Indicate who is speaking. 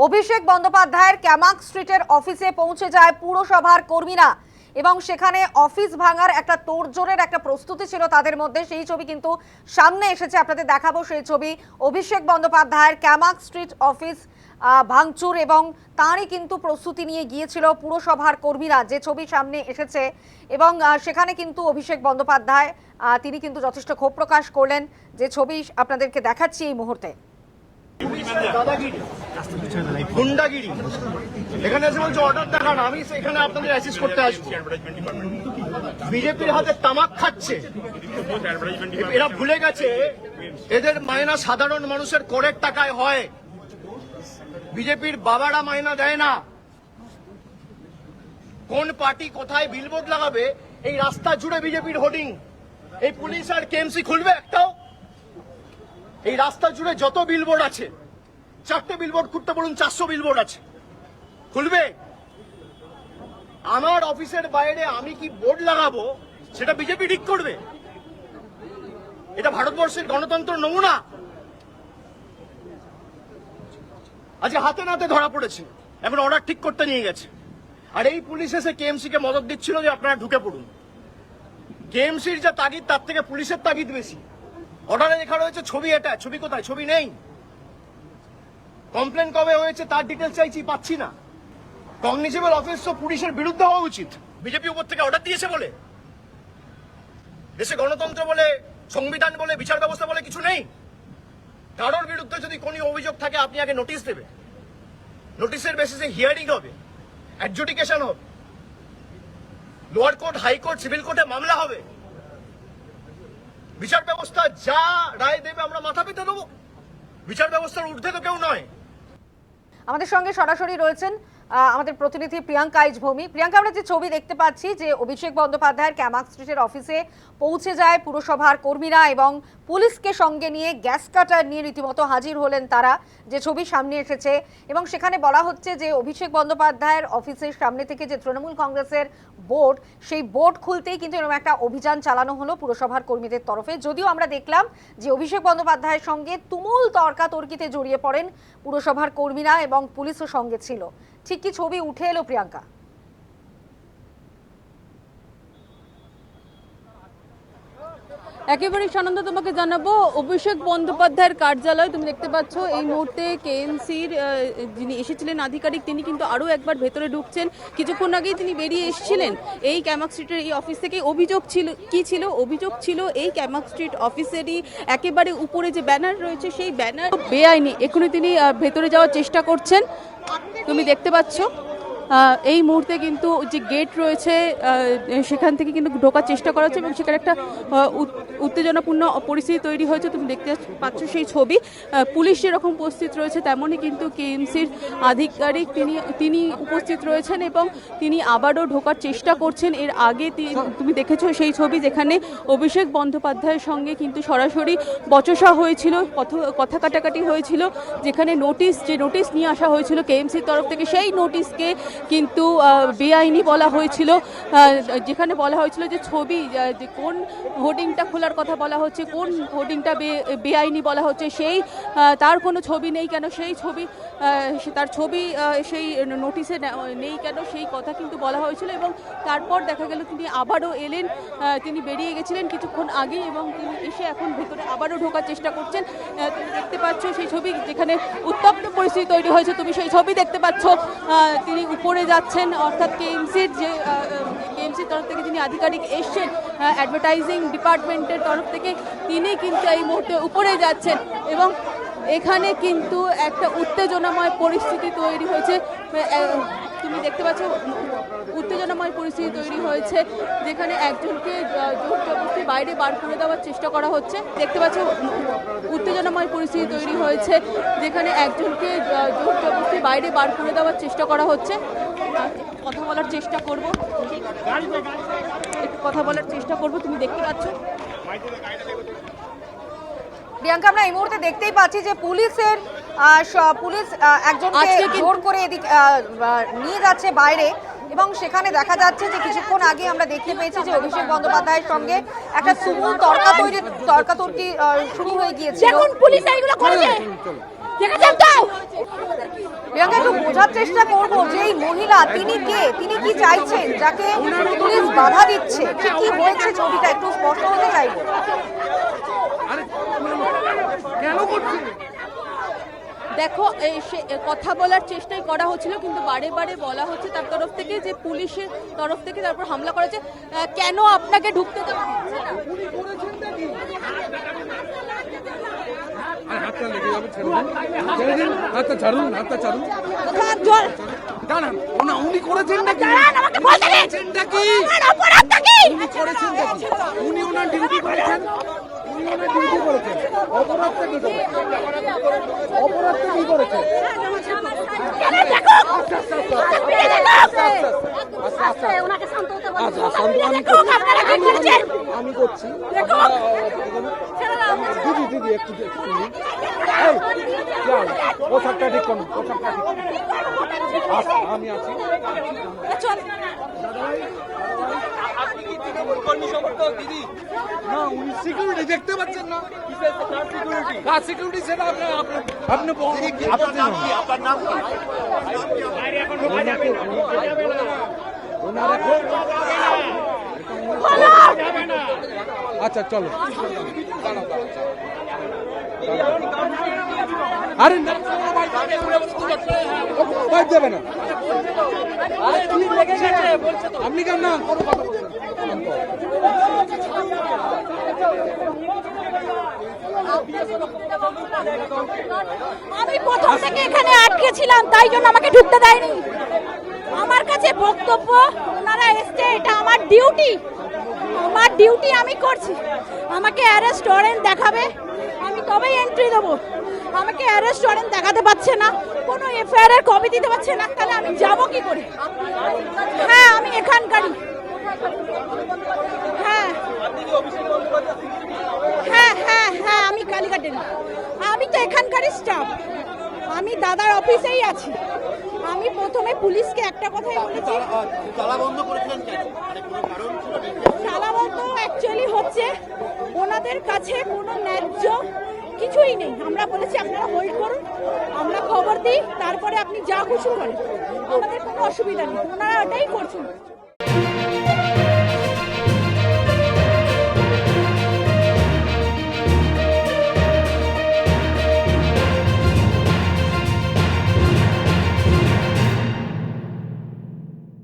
Speaker 1: অভিষেক বন্দ্যোপাধ্যায়ের ক্যামাক স্ট্রিটের অফিসে পৌঁছে যায় পুরসভার কর্মীরা এবং সেখানে অফিস ভাঙার একটা তোড়জোড়ের একটা প্রস্তুতি ছিল তাদের মধ্যে। সেই ছবি কিন্তু সামনে এসেছে, আপনাদের দেখাবো সেই ছবি। অভিষেক বন্দ্যোপাধ্যায়ের ক্যামাক স্ট্রিট অফিস ভাঙচুর এবং তারই কিন্তু প্রস্তুতি নিয়ে গিয়েছিল পুরসভার কর্মীরা, যে ছবি সামনে এসেছে। এবং সেখানে কিন্তু অভিষেক বন্দ্যোপাধ্যায় তিনি কিন্তু যথেষ্ট ক্ষোভ প্রকাশ করলেন, যে ছবি আপনাদেরকে দেখাচ্ছি এই মুহূর্তে।
Speaker 2: গুন্ডাগিরি এখানে এসে বলছে অর্ডার দেখান, আমি এখানে আপনাদের অ্যাসিস্ট করতে আসবো। বিজেপির হাতে তামাক খাচ্ছে, এরা ভুলে গেছে এদের মায়না সাধারণ মানুষের করের টাকায় হয়। বিজেপির বাবারা মায়না দেয় না। কোন পার্টি কোথায় বিলবোর্ড লাগাবে এই রাস্তা জুড়ে বিজেপির হোর্ডিং। এই পুলিশ আর কেএমসি খুলবে একটাও? এই রাস্তা জুড়ে যত বিলবোর্ড আছে, 4টে বিলবোর্ড খুলতে বলুন, 400 বিলবোর্ড আছে, খুলবে? আমার অফিসের বাইরে আমি কি বোর্ড লাগাবো সেটা বিজেপি ঠিক করবে? এটা ভারতবর্ষের গণতন্ত্র নমুনা। আজকে হাতে নাতে ধরা পড়েছে, এখন অর্ডার ঠিক করতে নিয়ে গেছে। আর এই পুলিশ এসে কেএমসি কে মদত দিচ্ছিল যে আপনারা ঢুকে পড়ুন। কেএমসির যা তাগিদ তার থেকে পুলিশের তাগিদ বেশি। অর্ডারে লেখা রয়েছে ছবি, এটা ছবি কোথায়? ছবি নেই। কমপ্লেন কবে হয়েছে তার ডিটেলস চাইছি, পাচ্ছি না। কগনিজেবল অফেন্স তো পুলিশের বিরুদ্ধে হওয়া উচিত। বিজেপি উপর থেকে অর্ডার দিয়েছে বলে দেশে গণতন্ত্র বলে, সংবিধান বলে, বিচার ব্যবস্থা বলে কিছু নেই। কারোর বিরুদ্ধে যদি কোনো অভিযোগ থাকে আপনি আগে নোটিশ দেবে, নোটিশের বেসিসে হিয়ারিং হবে, অ্যাডজুডিকেশন হবে, লোয়ার কোর্ট, হাইকোর্ট, সিভিল কোর্টে মামলা হবে। বিচার ব্যবস্থা যা রায় দেবে আমরা মাথা পেতে দেবো। বিচার ব্যবস্থার ঊর্ধ্বে তো কেউ নয়।
Speaker 1: আমাদের সঙ্গে সরাসরি রয়েছেন আমাদের প্রতিনিধি প্রিয়াঙ্কা আইজভৌমি। প্রিয়াঙ্কা, আমরা যে ছবি দেখতে পাচ্ছি যে অভিষেক বন্দ্যোপাধ্যায়ের ক্যামাক স্ট্রিটের অফিসে পৌঁছে যায় পুরসভার কর্মীরা এবং পুলিশকে সঙ্গে নিয়ে গ্যাস কাটার নিয়ে রীতিমতো হাজির হলেন তারা, যে ছবি সামনে এসেছে। এবং সেখানে বলা হচ্ছে যে অভিষেক বন্দ্যোপাধ্যায়ের অফিসের সামনে থেকে যে তৃণমূল কংগ্রেসের বোর্ড, সেই বোর্ড খুলতেই কিন্তু এরকম একটা অভিযান চালানো হলো পুরসভার কর্মীদের তরফে। যদিও আমরা দেখলাম যে অভিষেক বন্দ্যোপাধ্যায়ের সঙ্গে তুমুল তর্কাতর্কিতে জড়িয়ে পড়েন পুরসভার কর্মীরা এবং পুলিশও সঙ্গে ছিল। ঠিক কি ছবি উঠে এলো প্রিয়াঙ্কা?
Speaker 3: একেবারে সানন্দ তোমাকে জানাবো, অভিষেক বন্দ্যোপাধ্যায়ের কার্যালয় তুমি দেখতে পাচ্ছ এই মুহূর্তে কেএমসির যিনি এসেছিলেন আধিকারিক, তিনি কিন্তু আরও একবার ভেতরে ঢুকছেন। কিছুক্ষণ আগেই তিনি বেরিয়ে এসেছিলেন এই ক্যামাক স্ট্রিটের এই অফিস থেকে। অভিযোগ ছিল কি ছিল? অভিযোগ ছিল এই ক্যামাক স্ট্রিট অফিসেরই একেবারে উপরে যে ব্যানার রয়েছে সেই ব্যানার বেআইনি। এখনই তিনি ভেতরে যাওয়ার চেষ্টা করছেন, তুমি দেখতে পাচ্ছ। এই মুহূর্তে কিন্তু যে গেট রয়েছে সেখান থেকে কিন্তু ঢোকার চেষ্টা করা হচ্ছে এবং সেখানে একটা উত্তেজনাপূর্ণ পরিস্থিতি তৈরি হয়েছে। তুমি দেখতে পাচ্ছ সেই ছবি। পুলিশ যেরকম উপস্থিত রয়েছে তেমনই কিন্তু কেএমসির আধিকারিক তিনি উপস্থিত রয়েছেন এবং তিনি আবারও ঢোকার চেষ্টা করছেন। এর আগে তুমি দেখেছো সেই ছবি যেখানে অভিষেক বন্দ্যোপাধ্যায়ের সঙ্গে কিন্তু সরাসরি বচসা হয়েছিল, কথা কাটাকাটি হয়েছিল, যেখানে নোটিশ নিয়ে আসা হয়েছিল কেএমসির তরফ থেকে। সেই নোটিশকে কিন্তু বেআইনি বলা হয়েছিল, যেখানে বলা হয়েছিল যে ছবি, যে কোন হোর্ডিংটা খোলার কথা বলা হচ্ছে, কোন হোর্ডিংটা বেআইনি বলা হচ্ছে, সেই তার কোনো ছবি নেই কেন, সেই ছবি তার ছবি সেই নোটিশে নেই কেন, সেই কথা কিন্তু বলা হয়েছিল। এবং তারপর দেখা গেল তিনি আবারও এলেন, তিনি বেরিয়ে গেছিলেন কিছুক্ষণ আগে এবং তিনি এসে এখন ভেতরে আবারও ঢোকার চেষ্টা করছেন। তুমি দেখতে পাচ্ছ সেই ছবি, যেখানে উত্তপ্ত পরিস্থিতি তৈরি হয়েছে, তুমি সেই ছবি দেখতে পাচ্ছ। তিনি উপরে যাচ্ছেন, অর্থাৎ কেএমসির তরফ থেকে যিনি আধিকারিক এসছেন অ্যাডভার্টাইজিং ডিপার্টমেন্টের তরফ থেকে, তিনি কিন্তু এই মুহূর্তে উপরে যাচ্ছেন এবং এখানে কিন্তু একটা উত্তেজনাময় পরিস্থিতি তৈরি হয়েছে। তুমি দেখতে পাচ্ছ উত্তেজনাময় পরিস্থিতি তৈরি হয়েছে, যেখানে একজনকে জোর জবরদস্তি বাইরে বার করে দেওয়ার চেষ্টা করা হচ্ছে। দেখতে পাচ্ছ উত্তেজনাময় পরিস্থিতি তৈরি হয়েছে, যেখানে একজনকে জোর জবরদস্তি বাইরে বার করে দেওয়ার চেষ্টা করা হচ্ছে। কথা বলার চেষ্টা করব, তুমি দেখতে পাচ্ছ।
Speaker 1: প্রিয়াঙ্কা, আমরা এই মুহূর্তে দেখতেই পাচ্ছি যে পুলিশ একজনকে জোর করে এদিকে নিয়ে যাচ্ছে বাইরে এবং সেখানে দেখা যাচ্ছে যে কিছুক্ষণ আগে আমরা দেখতে পেয়েছি যে অভিষেক বন্দ্যোপাধ্যায়ের সঙ্গে একটা তুমুল তর্কাতর্কি শুরু হয়ে গিয়েছিল। প্রিয়াঙ্কা, একটু বোঝার চেষ্টা করবো যে এই মহিলা তিনি কে, তিনি কি চাইছেন, যাকে পুলিশ বাধা দিচ্ছে, ঠিক কি হয়েছে ছবিটা একটু স্পষ্ট হতে চাইবো।
Speaker 3: দেখো কথা বলার চেষ্টাই করা হচ্ছিল, কিন্তু বারে বারে বলা হচ্ছে তার তরফ থেকে যে পুলিশের তরফ থেকে তারপর হামলা করেছে। কেন আপনাকে ঢুকতে দেওয়া হচ্ছে না?
Speaker 4: হাতটা লেগে যাবে, ছেড়ে দিন, ছেড়ে দিন, হাতটা ছাড়ুন, হাতটা ছাড়ুন। দাঁড়ান, উনি করেছেনটা কি? করেছেনটা কি? উনি করেছেনটা কি? উনি ওনার ডিউটি করেছেন, উনি ওনার ডিউটি করেছেন। অপরাধটা কি করেছেন? অপরাধটা কি করেছেন? আমি করছি। দিদি দিদি একটু পোশাকটা ঠিক করুন, পোশাকটা ঠিক করুন। আমি আছি। দিদি না, উনি সিকিউরিটি দেখতে পাচ্ছেন না? কার সিকিউরিটি সেটা আপনি আচ্ছা চলো, আরে বাইক যাবে না, আপনি কেন না কোনো কথা বলছেন?
Speaker 5: আমি প্রথম থেকে এখানে আটকে ছিলাম, তাই জন্য আমাকে ঢুকতে দেয়নি। আমার কাছে বক্তব্য ওনারা এসছে, এটা আমার ডিউটি, আমার ডিউটি আমি করছি। আমাকে অ্যারেস্ট ওয়ারেন্ট দেখাবে, আমি তবেই এন্ট্রি দেবো। আমাকে অ্যারেস্ট ওয়ারেন্ট দেখাতে পারছে না, কোনো এফআইআর এর কপি দিতে পারছে না, তাহলে আমি যাবো কি করে? হ্যাঁ, আমি এখানকারই। হ্যাঁ হ্যাঁ হ্যাঁ হ্যাঁ, আমি কালীঘাটের, আমি তো এখানকারই স্টাফ, আমি দাদার অফিসেই আছি। আমি প্রথমে পুলিশকে একটা কথাই বলেছি, তালা বন্ধ অ্যাকচুয়ালি হচ্ছে ওনাদের কাছে কোনো ন্যায্য কিছুই নেই। আমরা বলেছি আপনারা হোল্ড করুন, আমরা খবর দিই, তারপরে আপনি যা খুশি করেন, আমাদের কোনো অসুবিধা নেই। ওনারা ওটাই করছেন।